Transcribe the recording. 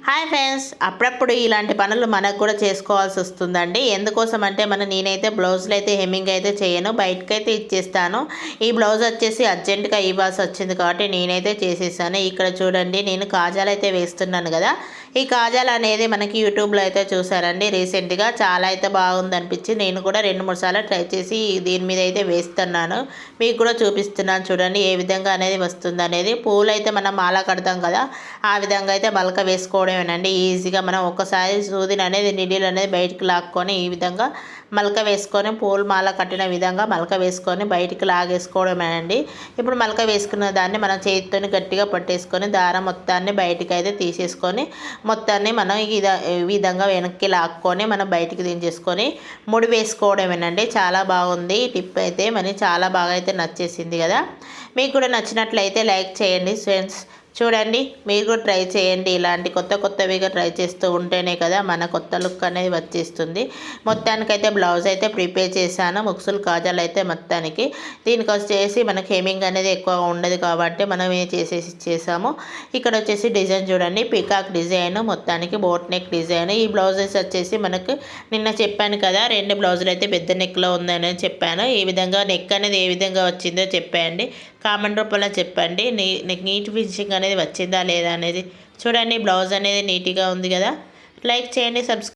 Hi friends, అప్పుడప్పుడు ఇలాంటి పనులు మనకు కూడా చేసుకోవాల్సి వస్తుందండి. ఎందుకోసం అంటే నేనైతే బ్లౌజులు అయితే హెమ్మింగ్ అయితే చేయను, బయటకైతే ఇచ్చేస్తాను. ఈ బ్లౌజ్ వచ్చేసి అర్జెంటుగా ఇవ్వాల్సి వచ్చింది కాబట్టి నేనైతే చేసేసాను. ఇక్కడ చూడండి, నేను కాజాలు అయితే వేస్తున్నాను కదా. ఈ కాజాలు అనేది మనకి యూట్యూబ్లో అయితే చూసారండి రీసెంట్గా. చాలా అయితే బాగుంది అనిపించి నేను కూడా 2-3 సార్లు ట్రై చేసి దీని మీద అయితే వేస్తున్నాను. మీకు కూడా చూపిస్తున్నాను చూడండి ఏ విధంగా అనేది వస్తుంది అనేది. పూలు అయితే మనం మాల కడతాం కదా, ఆ విధంగా అయితే మలక వేసుకోవడమేనండి. ఈజీగా మనం ఒకసారి సూదిని అనేది నిడిలు అనేది బయటికి లాక్కొని ఈ విధంగా మలక వేసుకొని పూలు మాల కట్టిన విధంగా మలక వేసుకొని బయటికి లాగేసుకోవడమేనండి. ఇప్పుడు మలక వేసుకున్న దాన్ని మనం చేతితో గట్టిగా పట్టేసుకొని దారం మొత్తాన్ని బయటికి అయితే తీసేసుకొని మొత్తాన్ని మనం ఈ విధంగా వెనక్కి లాక్కొని మనం బయటికి దించేసుకొని ముడి వేసుకోవడమేనండి. చాలా బాగుంది ఈ టిప్ అయితే, చాలా బాగా అయితే నచ్చేసింది కదా. మీకు కూడా నచ్చినట్లయితే లైక్ చేయండి ఫ్రెండ్స్. చూడండి, మీరు కూడా ట్రై చేయండి. ఇలాంటి కొత్తవిగా ట్రై చేస్తూ ఉంటేనే కదా మన కొత్త లుక్ అనేది వచ్చేస్తుంది. మొత్తానికైతే బ్లౌజ్ అయితే ప్రిపేర్ చేశాను, ముక్సులు కాజాలు అయితే మొత్తానికి. దీనికి వచ్చేసి మనకి హెమ్మింగ్ అనేది ఎక్కువ ఉండదు కాబట్టి మనం ఏం చేసాము. ఇక్కడ వచ్చేసి డిజైన్ చూడండి, పికాక్ డిజైన్, మొత్తానికి బోట్ నెక్ డిజైన్. ఈ బ్లౌజెస్ వచ్చేసి మనకు నిన్న చెప్పాను కదా, 2 బ్లౌజులు అయితే పెద్ద నెక్లో ఉందని చెప్పాను. ఈ విధంగా నెక్ అనేది ఏ విధంగా వచ్చిందో చెప్పండి, కామెంట్ రూపంలో చెప్పండి. నీట్ ఫినిషింగ్ అనేది వచ్చిందా లేదా అనేది చూడండి. బ్లౌజ్ అనేది నీట్గా ఉంది కదా. లైక్ చేయండి, సబ్స్క్రైబ్